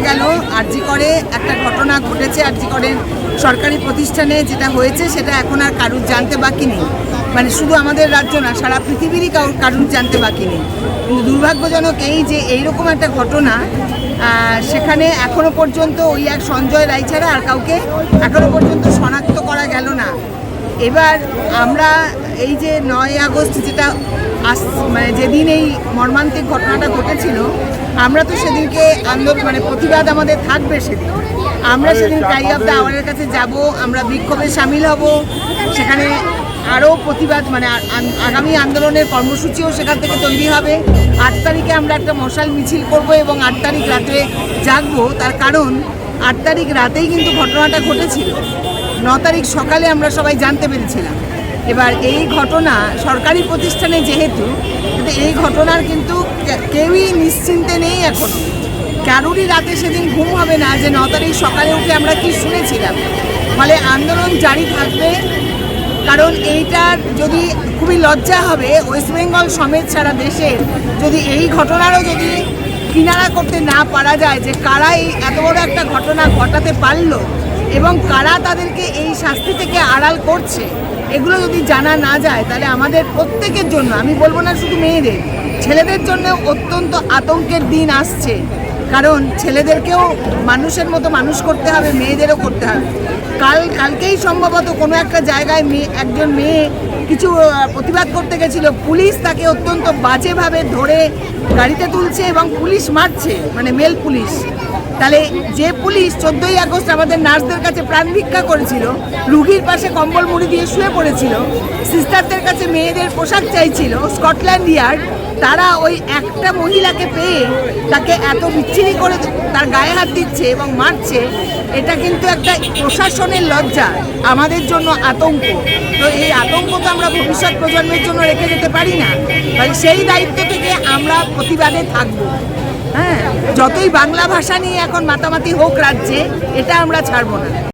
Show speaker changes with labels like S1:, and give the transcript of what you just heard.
S1: গেল আরজি করে একটা ঘটনা ঘটেছে, আরজি করে সরকারি প্রতিষ্ঠানে যেটা হয়েছে সেটা এখন আর কারুর জানতে বাকি নেই। মানে শুধু আমাদের রাজ্য না, সারা পৃথিবীরই কারুর জানতে বাকি নেই। কিন্তু দুর্ভাগ্যজনক এই যে এইরকম একটা ঘটনা, সেখানে এখনো পর্যন্ত ওই এক সঞ্জয় রায় ছাড়া আর কাউকে এখনো পর্যন্ত শনাক্ত করা গেল না। এবার আমরা এই যে 9 আগস্ট যেটা মানে যেদিন এই মর্মান্তিক ঘটনাটা ঘটেছিল, আমরা তো সেদিনকে আন্দোলন মানে প্রতিবাদ আমাদের থাকবে সেদিন। আমরা সেদিন ক্রাই অফ দ্য আওয়ারের কাছে যাব, আমরা বিক্ষোভে সামিল হব, সেখানে আরও প্রতিবাদ মানে আগামী আন্দোলনের কর্মসূচিও সেখান থেকে তৈরি হবে। 8 তারিখে আমরা একটা মশাল মিছিল করব এবং 8 তারিখ রাতে জাগবো। তার কারণ 8 তারিখ রাতেই কিন্তু ঘটনাটা ঘটেছিল, 9 তারিখ সকালে আমরা সবাই জানতে পেরেছিলাম। এবার এই ঘটনা সরকারি প্রতিষ্ঠানে যেহেতু, এই ঘটনার কিন্তু কেউই নিশ্চিন্তে নেই এখনো। কারুরই রাতে সেদিন ঘুম হবে না যে 9 তারিখ সকালে উঠে আমরা কি শুনেছিলাম। ফলে আন্দোলন জারি থাকবে, কারণ এইটার যদি খুবই লজ্জা হবে ওয়েস্ট বেঙ্গল সমেত সারা দেশের যদি এই ঘটনারও যদি কিনারা করতে না পারা যায় যে কারা এই এত বড় একটা ঘটনা ঘটাতে পারলো এবং কারা তাদেরকে এই শাস্তি থেকে আড়াল করছে, এগুলো যদি জানা না যায় তাহলে আমাদের প্রত্যেকের জন্য, আমি বলবো না শুধু মেয়েদের, ছেলেদের জন্য অত্যন্ত আতঙ্কের দিন আসছে। কারণ ছেলেদেরকেও মানুষের মতো মানুষ করতে হবে, মেয়েদেরও করতে হবে। কালকেই সম্ভবত কোনো একটা জায়গায় একজন মেয়ে কিছু প্রতিবাদ করতে গেছিল, পুলিশ তাকে অত্যন্ত বাজেভাবে ধরে গাড়িতে তুলছে এবং পুলিশ মারছে, মানে মেল পুলিশ। তাহলে যে পুলিশ 14ই আগস্ট আমাদের নার্সদের কাছে প্রাণ ভিক্ষা করেছিল, রুগীর পাশে কম্বল মুড়ি দিয়ে শুয়ে পড়েছিল, সিস্টারদের কাছে মেয়েদের পোশাক চাইছিল, স্কটল্যান্ড ইয়ার্ড, তারা ওই একটা মহিলাকে পেয়ে তাকে এত বিচ্ছিরি করে তার গায়ে হাত দিচ্ছে এবং মারছে, এটা কিন্তু একটা প্রশাসনের লজ্জা, আমাদের জন্য আতঙ্ক। তো এই আতঙ্ক তো আমরা ভবিষ্যৎ প্রজন্মের জন্য রেখে যেতে পারি না। তাই সেই দায়িত্ব থেকে আমরা প্রতিবাদে থাকবো। হ্যাঁ, যতই বাংলা ভাষা নিয়ে এখন মাতামাতি হোক রাজ্যে, এটা আমরা ছাড়বো না।